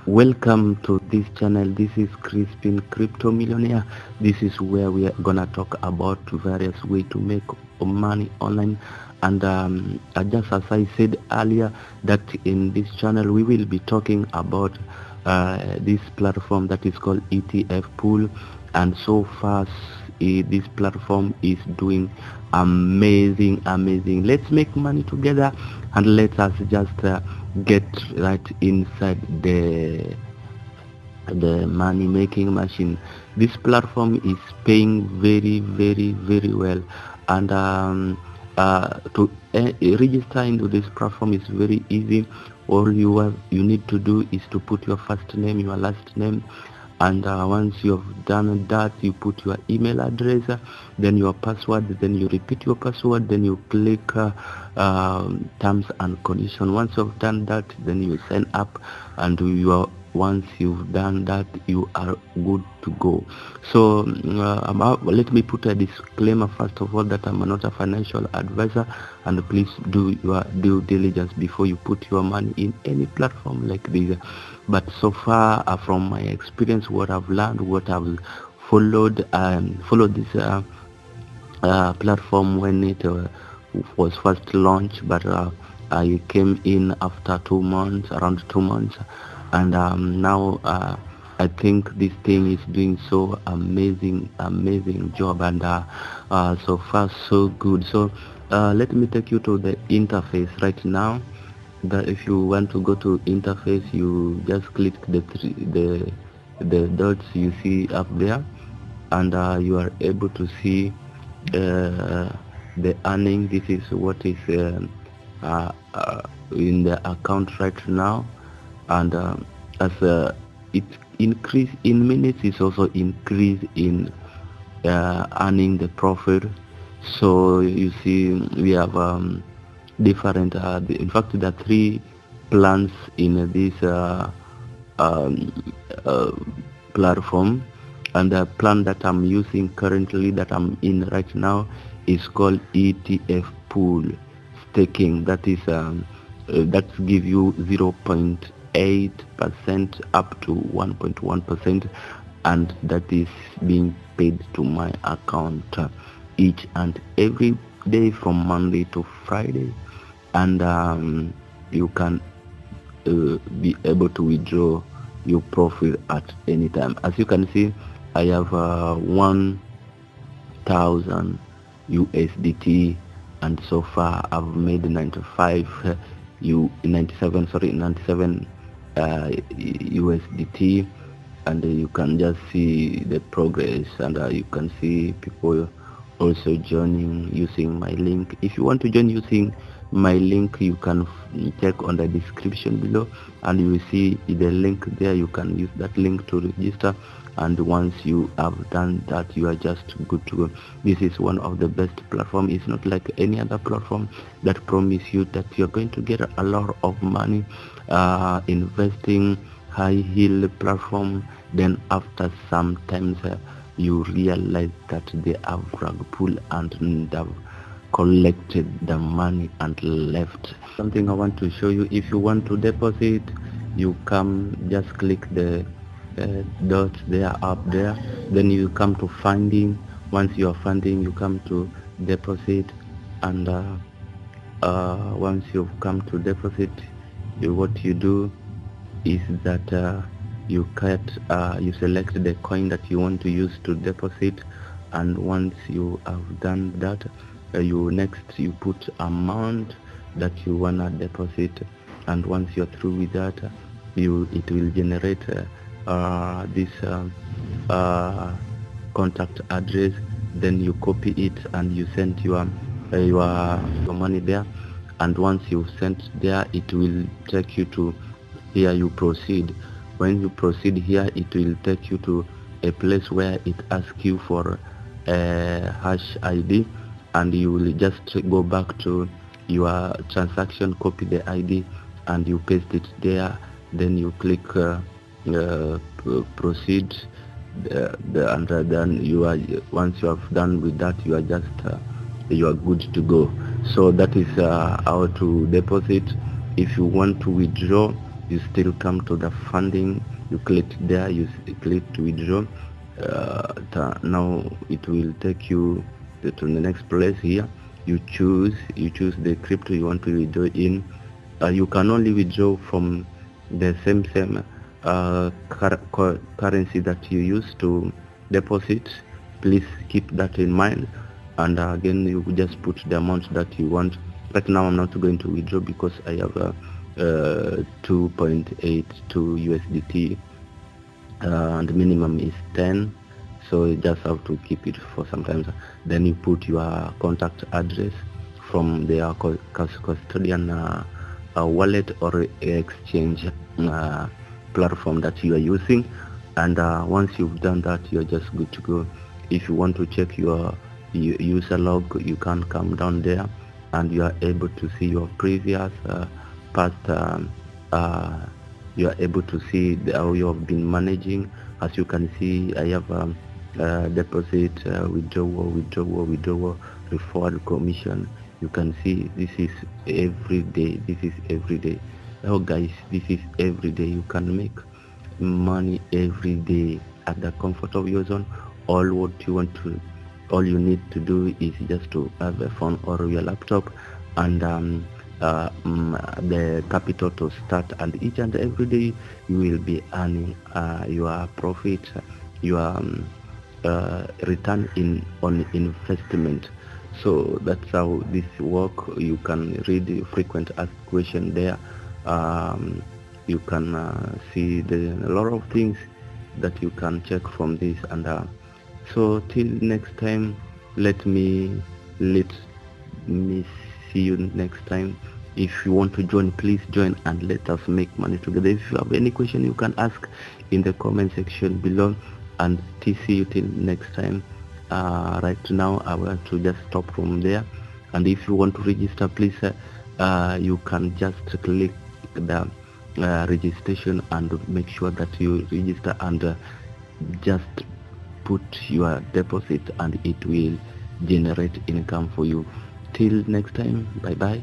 Welcome to this channel. This is Crispin Crypto Millionaire. This is where we are gonna talk about various ways to make money online. And just as I said earlier, that in this channel we will be talking about this platform that is called ETF Pool. And so far, this platform is doing amazing. Let's make money together, and let us just get right inside the money making machine. This platform is paying very well, and to register into this platform is very easy. All you need to do is to put your first name, your last name, and once you have done that, you put your email address, then your password, then you repeat your password, then you click terms and condition. Once you've done that, then you sign up, and once you've done that, you are good to go. So let me put a disclaimer first of all that I'm not a financial advisor, and please do your due diligence before you put your money in any platform like this. But so far, from my experience, what I've learned, what I've followed this platform when it was first launched, but I came in after 2 months, around 2 months, and now I think this thing is doing so amazing job, and so far so good. So let me take you to the interface right now. That if you want to go to interface, you just click the dots you see up there, and you are able to see the earning. This is what is in the account right now, and as it increase in minutes, it's also increase in earning the profit. So you see we have different in fact there are 3 plans in this um, uh, platform, and the plan that I'm using currently, that I'm in right now, is called ETF Pool staking. That is that give you 0.8% up to 1.1%, and that is being paid to my account each and every day from Monday to Friday, and you can be able to withdraw your profit at any time. As you can see, I have 1,000 USDT, and so far I've made 97 USDT, and you can just see the progress, and you can see people also joining using my link. If you want to join using my link, you can check on the description below, and you will see the link there. You can use that link to register, and once you have done that, you are just good to go. This is one of the best platform. It's not like any other platform that promise you that you're going to get a lot of money investing high yield platform, then after sometimes you realize that they have rug pull and have collected the money and left. Something I want to show you: if you want to deposit, you come, just click the dot there up there, then you come to funding. Once you are funding, you come to deposit, and once you've come to deposit, what you do is that you select the coin that you want to use to deposit, and once you have done that, you put amount that you wanna deposit, and once you're through with that, it will generate this contact address. Then you copy it and you send your money there, and once you sent there, it will take you to here you proceed. When you proceed here, it will take you to a place where it asks you for a hash ID, and you will just go back to your transaction, copy the ID, and you paste it there. Then you click proceed, and then once you have done with that, you are just you are good to go. So that is how to deposit. If you want to withdraw, you still come to the funding, you click there, you click to withdraw. Now it will take you to the next place. Here you choose the crypto you want to withdraw in. You can only withdraw from the same currency that you use to deposit. Please keep that in mind. And again, you just put the amount that you want. Right now I'm not going to withdraw because I have 2.82 USDT, and minimum is 10, so you just have to keep it for some time. Then you put your contact address from their custodian wallet or exchange platform that you are using, and once you've done that, you're just good to go. If you want to check your user log, you can come down there and you are able to see your previous past you are able to see how you have been managing. As you can see, I have deposit, withdrawal, referral commission. You can see this is every day. Oh guys, this is every day. You can make money every day at the comfort of your zone. All you need to do is just to have a phone or your laptop, and the capital to start, and each and every day you will be earning your profit, your return on investment. So that's how this work. You can read the frequent asked question there. You can see a lot of things that you can check from this, and so till next time, let me see you next time. If you want to join, please join and let us make money together. If you have any question, you can ask in the comment section below, and see you till next time. Right now I want to just stop from there, and if you want to register, please you can just click the registration and make sure that you register, and just put your deposit, and it will generate income for you. Till next time, bye bye.